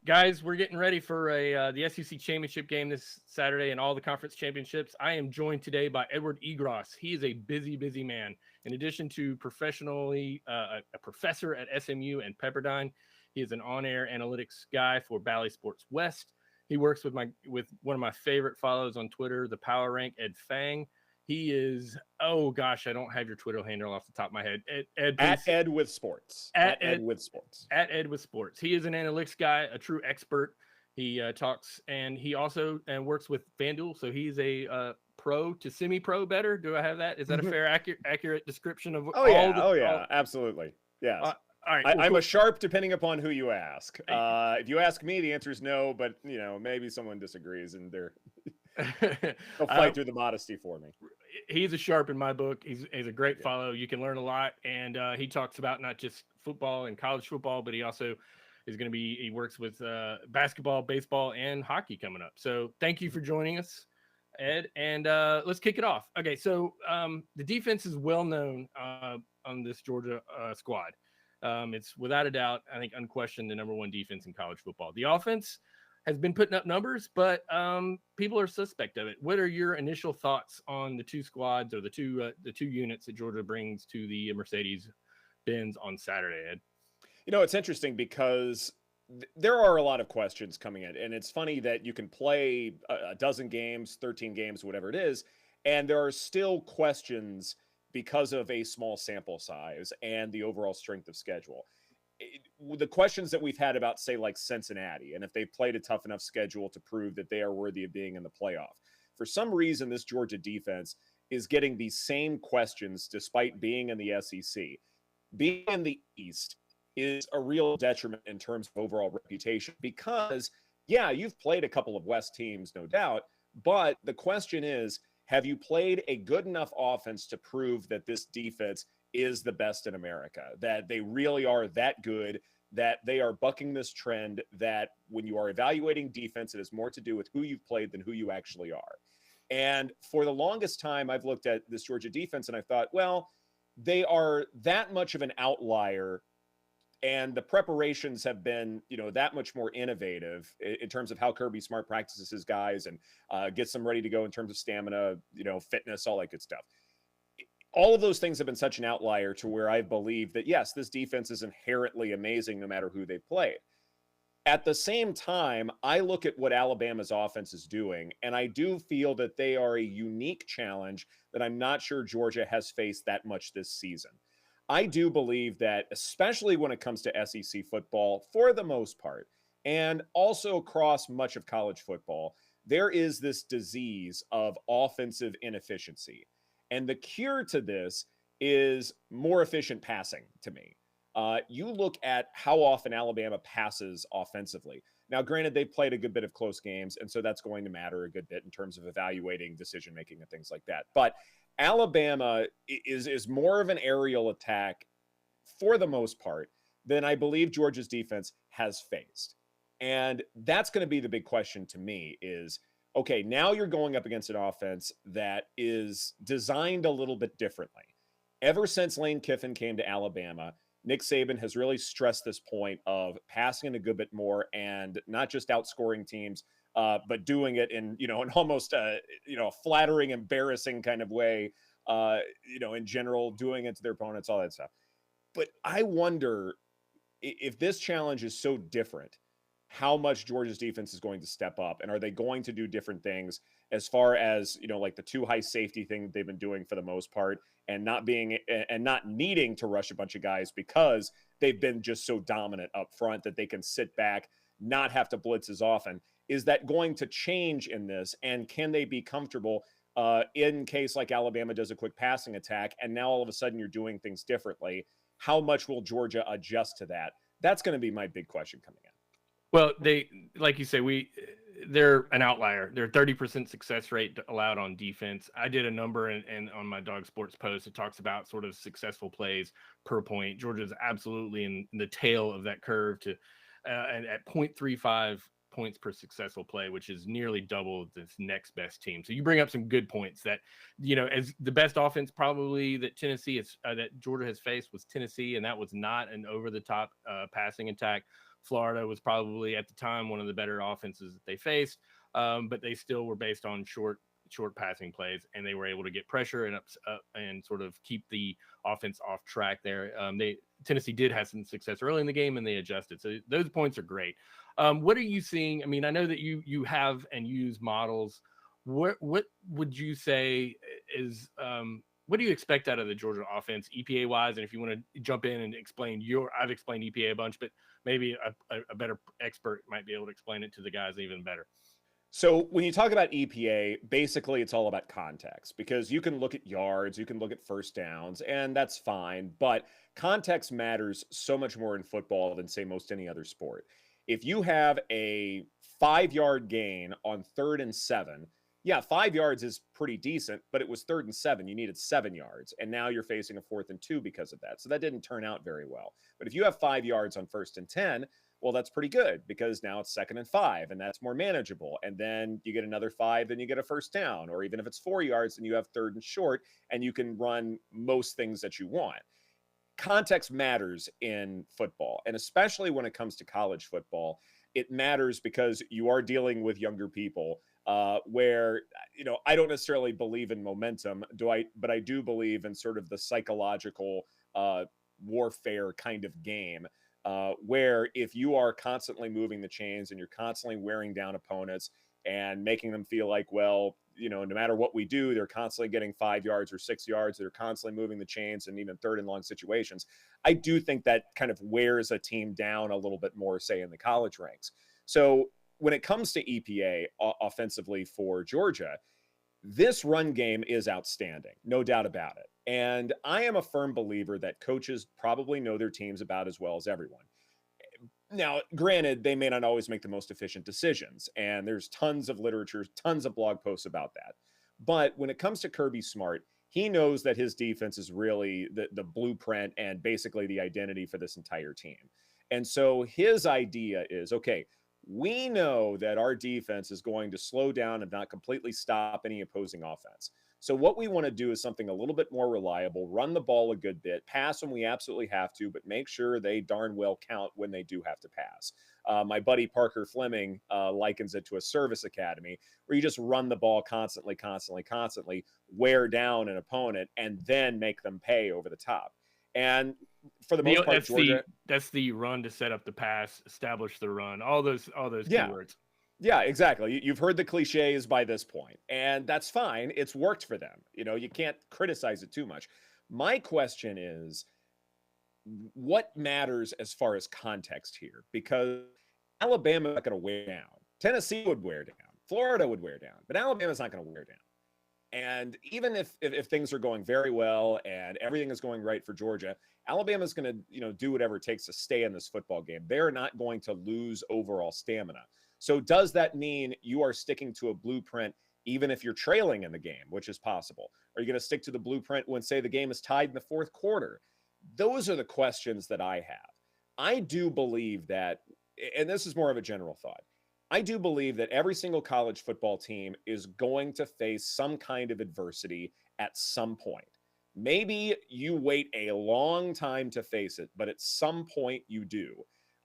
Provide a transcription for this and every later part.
Guys, we're getting ready for the SEC championship game this Saturday and all the conference championships. I am joined today by Edward Egros. He is a busy, busy man. In addition to professionally a professor at SMU and Pepperdine, he is an on-air analytics guy for Bally Sports West. He works with one of my favorite follows on Twitter, the Power Rank, Ed Fang. He is, oh gosh, I don't have your Twitter handle off the top of my head. Ed, please. At Ed with Sports. At Ed with Sports. At Ed with Sports. He is an analytics guy, a true expert. He talks, and he also works with FanDuel. So he's a pro to semi-pro better. Do I have that? Is that a fair, accurate description of Absolutely. Yes. All right, I'm a sharp depending upon who you ask. If you ask me, the answer is no, but maybe someone disagrees and they'll fight through the modesty for me. He's a sharp in my book. He's a great follow. You can learn a lot, and he talks about not just football and college football, but he also is going to he works with basketball, baseball, and hockey coming up. So thank you for joining us, Ed, and let's kick it off. Okay, so the defense is well known on this Georgia squad. It's without a doubt, I think, unquestioned, the number one defense in college football. The offense has been putting up numbers, but people are suspect of it. What are your initial thoughts on the two squads or the two units that Georgia brings to the Mercedes-Benz on Saturday, Ed? It's interesting because there are a lot of questions coming in, and it's funny that you can play a dozen games, 13 games, whatever it is, and there are still questions because of a small sample size and the overall strength of schedule. The questions that we've had about, say, like Cincinnati, and if they played a tough enough schedule to prove that they are worthy of being in the playoff. For some reason, this Georgia defense is getting these same questions despite being in the SEC. Being in the East is a real detriment in terms of overall reputation because, yeah, you've played a couple of West teams, no doubt, but the question is, have you played a good enough offense to prove that this defense is the best in America, that they really are that good, that they are bucking this trend, that when you are evaluating defense, it has more to do with who you've played than who you actually are. And for the longest time, I've looked at this Georgia defense and I thought, well, they are that much of an outlier and the preparations have been, that much more innovative in terms of how Kirby Smart practices his guys and gets them ready to go in terms of stamina, fitness, all that good stuff. All of those things have been such an outlier to where I believe that, yes, this defense is inherently amazing no matter who they played. At the same time, I look at what Alabama's offense is doing, and I do feel that they are a unique challenge that I'm not sure Georgia has faced that much this season. I do believe that, especially when it comes to SEC football, for the most part, and also across much of college football, there is this disease of offensive inefficiency. And the cure to this is more efficient passing to me. You look at how often Alabama passes offensively. Now, granted, they've played a good bit of close games, and so that's going to matter a good bit in terms of evaluating decision-making and things like that. But Alabama is more of an aerial attack for the most part than I believe Georgia's defense has faced. And that's going to be the big question to me is, okay, now you're going up against an offense that is designed a little bit differently. Ever since Lane Kiffin came to Alabama, Nick Saban has really stressed this point of passing a good bit more and not just outscoring teams, but doing it in, an almost, a flattering, embarrassing kind of way, in general, doing it to their opponents, all that stuff. But I wonder if this challenge is so different, how much Georgia's defense is going to step up, and are they going to do different things as far as, like the too high safety thing they've been doing for the most part, and not needing to rush a bunch of guys because they've been just so dominant up front that they can sit back, not have to blitz as often. Is that going to change in this? And can they be comfortable in case like Alabama does a quick passing attack and now all of a sudden you're doing things differently? How much will Georgia adjust to that? That's going to be my big question coming in. Well, they, like you say, they're an outlier. They're 30% success rate allowed on defense. I did a number and on my Dog Sports post, it talks about sort of successful plays per point. Georgia's absolutely in the tail of that curve and at 0.35 points per successful play, which is nearly double this next best team. So you bring up some good points that, as the best offense probably that that Georgia has faced was Tennessee, and that was not an over-the-top passing attack. Florida was probably at the time one of the better offenses that they faced, but they still were based on short passing plays, and they were able to get pressure and sort of keep the offense off track there. Tennessee did have some success early in the game, and they adjusted. So those points are great. What are you seeing? I mean, I know that you have and use models. What would you say is what do you expect out of the Georgia offense, EPA wise? And if you want to jump in and explain I've explained EPA a bunch, but maybe a better expert might be able to explain it to the guys even better. So when you talk about EPA, basically it's all about context, because you can look at yards, you can look at first downs, and that's fine. But context matters so much more in football than, say, most any other sport. If you have a 5-yard gain on 3rd and 7, yeah, 5 yards is pretty decent, but it was 3rd and 7. You needed 7 yards, and now you're facing a 4th and 2 because of that. So that didn't turn out very well. But if you have 5 yards on 1st and 10, well, that's pretty good, because now it's 2nd and 5, and that's more manageable. And then you get another 5, then you get a first down. Or even if it's 4 yards, then you have 3rd and short, and you can run most things that you want. Context matters in football, and especially when it comes to college football, it matters because you are dealing with younger people where, I don't necessarily believe in momentum, but I do believe in sort of the psychological warfare kind of game. Where if you are constantly moving the chains and you're constantly wearing down opponents and making them feel like, well, no matter what we do, they're constantly getting 5 yards or 6 yards, they're constantly moving the chains, and even 3rd and long situations, I do think that kind of wears a team down a little bit more, say, in the college ranks. So when it comes to EPA offensively for Georgia, this run game is outstanding, no doubt about it. And I am a firm believer that coaches probably know their teams about as well as everyone. Now, granted, they may not always make the most efficient decisions, and there's tons of literature, tons of blog posts about that. But when it comes to Kirby Smart, he knows that his defense is really the blueprint and basically the identity for this entire team. And so his idea is, okay, we know that our defense is going to slow down and not completely stop any opposing offense. So what we want to do is something a little bit more reliable, run the ball a good bit, pass when we absolutely have to, but make sure they darn well count when they do have to pass. My buddy Parker Fleming likens it to a service academy where you just run the ball constantly, wear down an opponent, and then make them pay over the top. And for the most part, Georgia, that's the run to set up the pass, establish the run, all those keywords. Yeah, exactly. You've heard the cliches by this point, and that's fine. It's worked for them. You can't criticize it too much. My question is, what matters as far as context here? Because Alabama's not going to wear down. Tennessee would wear down. Florida would wear down, but Alabama's not going to wear down. And even if things are going very well and everything is going right for Georgia, Alabama's going to do whatever it takes to stay in this football game. They're not going to lose overall stamina. So does that mean you are sticking to a blueprint even if you're trailing in the game, which is possible? Are you going to stick to the blueprint when, say, the game is tied in the 4th quarter? Those are the questions that I have. I do believe that, and this is more of a general thought, I do believe that every single college football team is going to face some kind of adversity at some point. Maybe you wait a long time to face it, but at some point you do.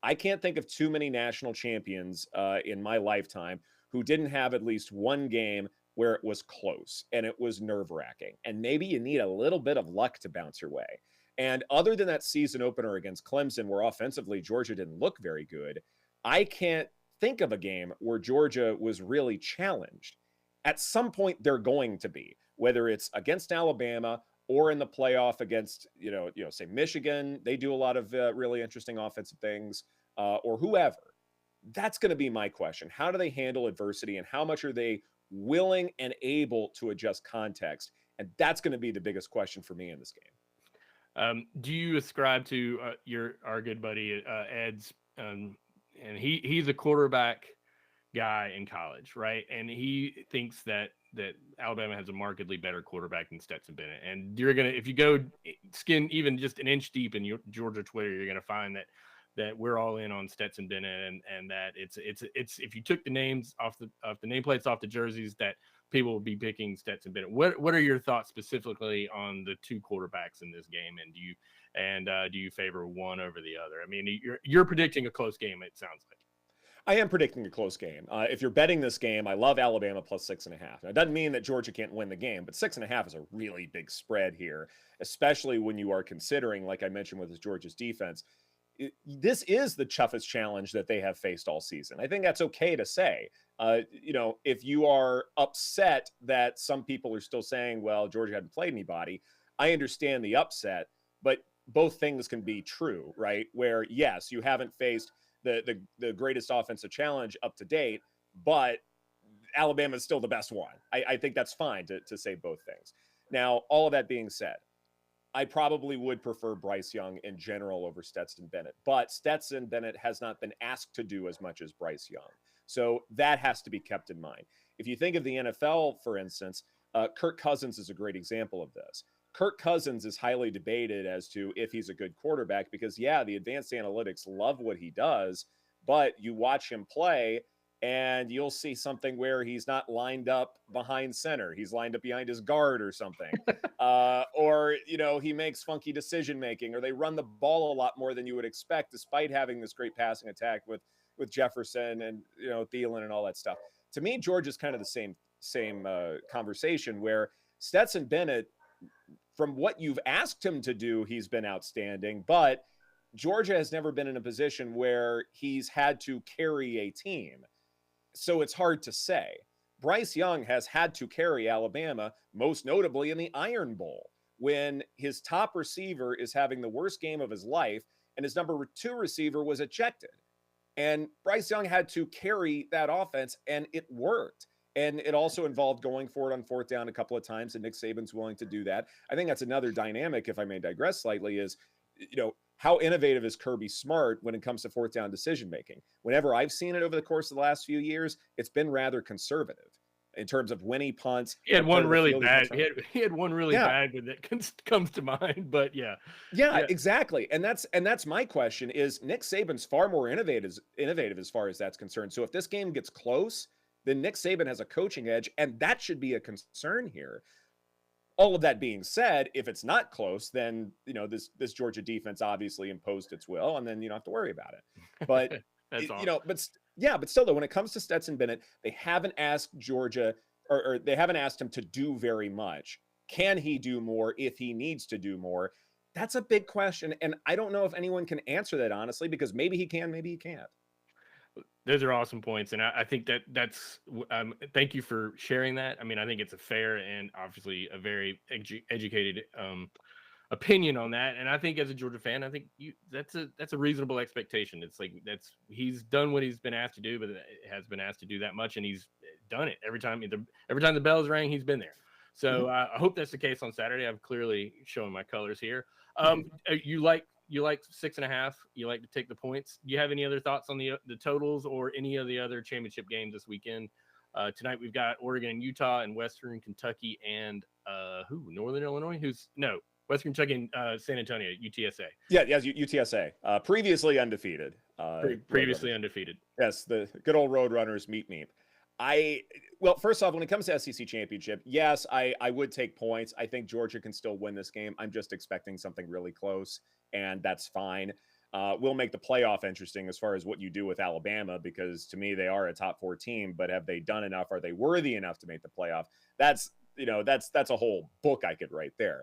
I can't think of too many national champions in my lifetime who didn't have at least one game where it was close and it was nerve-wracking. And maybe you need a little bit of luck to bounce your way. And other than that season opener against Clemson, where offensively Georgia didn't look very good, I can't think of a game where Georgia was really challenged. At some point, they're going to be, whether it's against Alabama or in the playoff against, say Michigan. They do a lot of really interesting offensive things, or whoever. That's going to be my question. How do they handle adversity, and how much are they willing and able to adjust context? And that's going to be the biggest question for me in this game. Do you ascribe to our good buddy Ed's, and he's a quarterback guy in college, right? And he thinks that Alabama has a markedly better quarterback than Stetson Bennett. And if you go skin even just an inch deep in your Georgia Twitter, you're going to find that that we're all in on Stetson Bennett, and that it's if you took the names off the nameplates off the jerseys, that people will be picking Stetson Bennett. What are your thoughts specifically on the two quarterbacks in this game, and do you favor one over the other? I mean, you're predicting a close game, it sounds like. I am predicting a close game. If you're betting this game, I love Alabama plus 6.5. Now, it doesn't mean that Georgia can't win the game, but 6.5 is a really big spread here, especially when you are considering, like I mentioned with Georgia's defense, this is the toughest challenge that they have faced all season. I think that's okay to say. If you are upset that some people are still saying, well, Georgia hadn't played anybody, I understand the upset, but both things can be true, right? Where, yes, you haven't faced the greatest offensive challenge up to date, but Alabama is still the best one. I think that's fine to say both things. Now, all of that being said, I probably would prefer Bryce Young in general over Stetson Bennett, but Stetson Bennett has not been asked to do as much as Bryce Young. So that has to be kept in mind. If you think of the NFL, for instance, Kirk Cousins is a great example of this. Kirk Cousins is highly debated as to if he's a good quarterback because, yeah, the advanced analytics love what he does, but you watch him play and you'll see something where he's not lined up behind center. He's lined up behind his guard or something. Or he makes funky decision-making, or they run the ball a lot more than you would expect, despite having this great passing attack with Jefferson and, Thielen and all that stuff. To me, Georgia's kind of the same conversation where Stetson Bennett, from what you've asked him to do, he's been outstanding, but Georgia has never been in a position where he's had to carry a team. So it's hard to say. Bryce Young has had to carry Alabama, most notably in the Iron Bowl, when his top receiver is having the worst game of his life and his number 2 receiver was ejected. And Bryce Young had to carry that offense, and it worked. And it also involved going for it on 4th down a couple of times, and Nick Saban's willing to do that. I think that's another dynamic, if I may digress slightly, is, how innovative is Kirby Smart when it comes to 4th down decision-making? Whenever I've seen it over the course of the last few years, it's been rather conservative in terms of when he punts. He had one really bad. He had one really bad one that comes to mind, but yeah. Yeah, exactly. And that's my question is Nick Saban's far more innovative as far as that's concerned. So if this game gets close, then Nick Saban has a coaching edge, and that should be a concern here. All of that being said, if it's not close, then, this Georgia defense obviously imposed its will, and then you don't have to worry about it. But, but still, though, when it comes to Stetson Bennett, they haven't asked Georgia or they haven't asked him to do very much. Can he do more if he needs to do more? That's a big question. And I don't know if anyone can answer that, honestly, because maybe he can, maybe he can't. Those are awesome points, and I think that's thank you for sharing that. I mean, I think it's a fair and obviously a very educated opinion on that. And I think as a Georgia fan, I think that's a reasonable expectation. It's like he's done what he's been asked to do, but it has been asked to do that much, and he's done it every time. Every time the bells rang, he's been there. So I hope that's the case on Saturday. I've clearly shown my colors here. You like 6.5. You like to take the points. Do you have any other thoughts on the totals or any of the other championship games this weekend? Tonight we've got Oregon and Utah and Western Kentucky and Northern Illinois. Western Kentucky and San Antonio, UTSA. Yeah, UTSA. Previously undefeated. Previously undefeated. Yes, the good old Roadrunners meet. Well, first off, when it comes to SEC championship, yes, I would take points. I think Georgia can still win this game. I'm just expecting something really close, and that's fine. We'll make the playoff interesting as far as what you do with Alabama, because to me, they are a top 4 team, but have they done enough? Are they worthy enough to make the playoff? That's a whole book I could write there.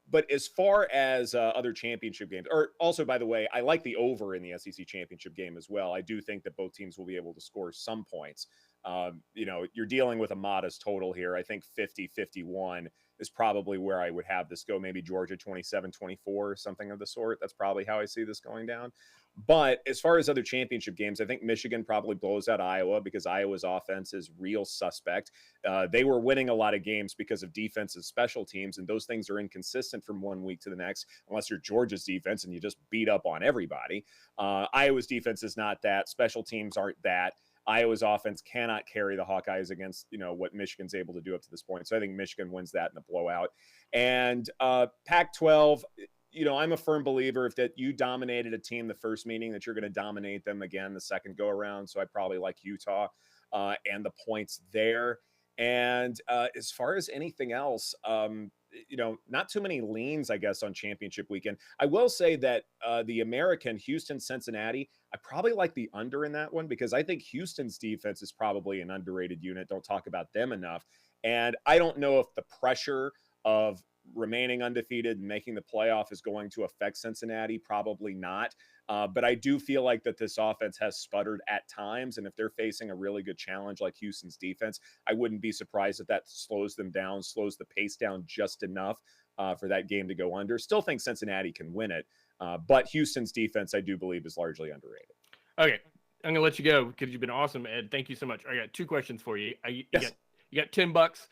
But as far as other championship games, or also, by the way, I like the over in the SEC championship game as well. I do think that both teams will be able to score some points. You're dealing with a modest total here. I think 50-51 is probably where I would have this go. Maybe Georgia 27-24, something of the sort. That's probably how I see this going down. But as far as other championship games, I think Michigan probably blows out Iowa because Iowa's offense is real suspect. They were winning a lot of games because of defense and special teams, and those things are inconsistent from one week to the next, unless you're Georgia's defense and you just beat up on everybody. Iowa's defense is not that. Special teams aren't that. Iowa's offense cannot carry the Hawkeyes against, what Michigan's able to do up to this point. So I think Michigan wins that in a blowout. And Pac-12, I'm a firm believer if that you dominated a team the first meeting, that you're going to dominate them again the second go around. So I probably like Utah and the points there. And as far as anything else, not too many leans, I guess, on championship weekend. I will say that the American Houston Cincinnati, I probably like the under in that one because I think Houston's defense is probably an underrated unit. Don't talk about them enough. And I don't know if the pressure of remaining undefeated and making the playoff is going to affect Cincinnati. Probably not. But I do feel like that this offense has sputtered at times. And if they're facing a really good challenge like Houston's defense, I wouldn't be surprised if that slows them down, slows the pace down just enough for that game to go under. Still think Cincinnati can win it. But Houston's defense, I do believe, is largely underrated. Okay. I'm going to let you go because you've been awesome, Ed. Thank you so much. I got 2 questions for you. You got $10.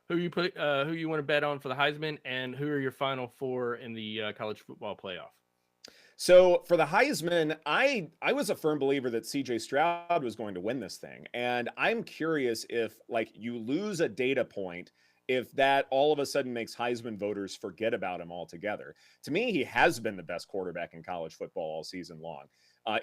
Who you want to bet on for the Heisman, and who are your final 4 in the college football playoff? So for the Heisman, I was a firm believer that CJ Stroud was going to win this thing. And I'm curious if, like, you lose a data point, if that all of a sudden makes Heisman voters forget about him altogether. To me, he has been the best quarterback in college football all season long.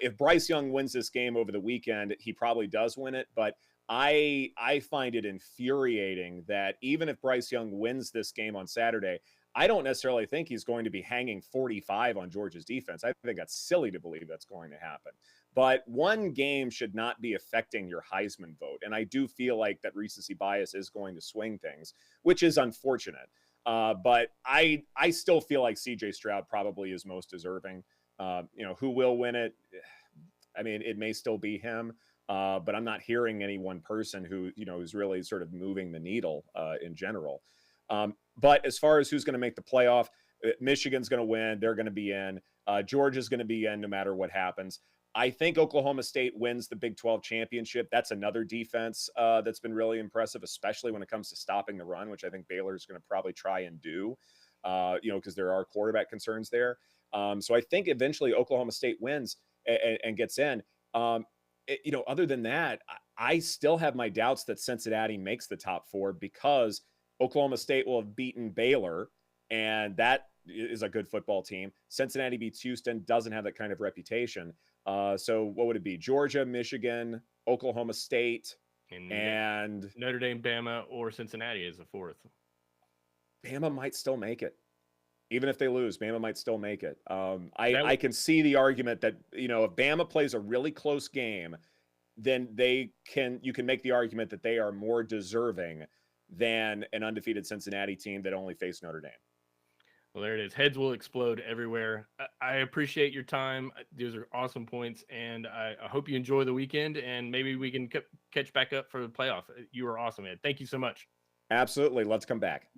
If Bryce Young wins this game over the weekend, he probably does win it. But I find it infuriating that even if Bryce Young wins this game on Saturday, I don't necessarily think he's going to be hanging 45 on Georgia's defense. I think that's silly to believe that's going to happen. But one game should not be affecting your Heisman vote. And I do feel like that recency bias is going to swing things, which is unfortunate. But I still feel like CJ Stroud probably is most deserving. Who will win it? I mean, it may still be him. But I'm not hearing any one person who, is really sort of moving the needle in general. But as far as who's going to make the playoff, Michigan's going to win. They're going to be in. Georgia's going to be in no matter what happens. I think Oklahoma State wins the Big 12 championship. That's another defense that's been really impressive, especially when it comes to stopping the run, which I think Baylor's going to probably try and do, because there are quarterback concerns there. So I think eventually Oklahoma State wins and gets in. Other than that, I still have my doubts that Cincinnati makes the top 4 because Oklahoma State will have beaten Baylor, and that is a good football team. Cincinnati beats Houston, doesn't have that kind of reputation. So what would it be? Georgia, Michigan, Oklahoma State, and Notre Dame, Bama, or Cincinnati as a 4th. Bama might still make it. Even if they lose, Bama might still make it. I can see the argument that, if Bama plays a really close game, then you can make the argument that they are more deserving than an undefeated Cincinnati team that only faced Notre Dame. Well, there it is. Heads will explode everywhere. I appreciate your time. Those are awesome points, and I hope you enjoy the weekend, and maybe we can catch back up for the playoff. You were awesome, Ed. Thank you so much. Absolutely. Let's come back.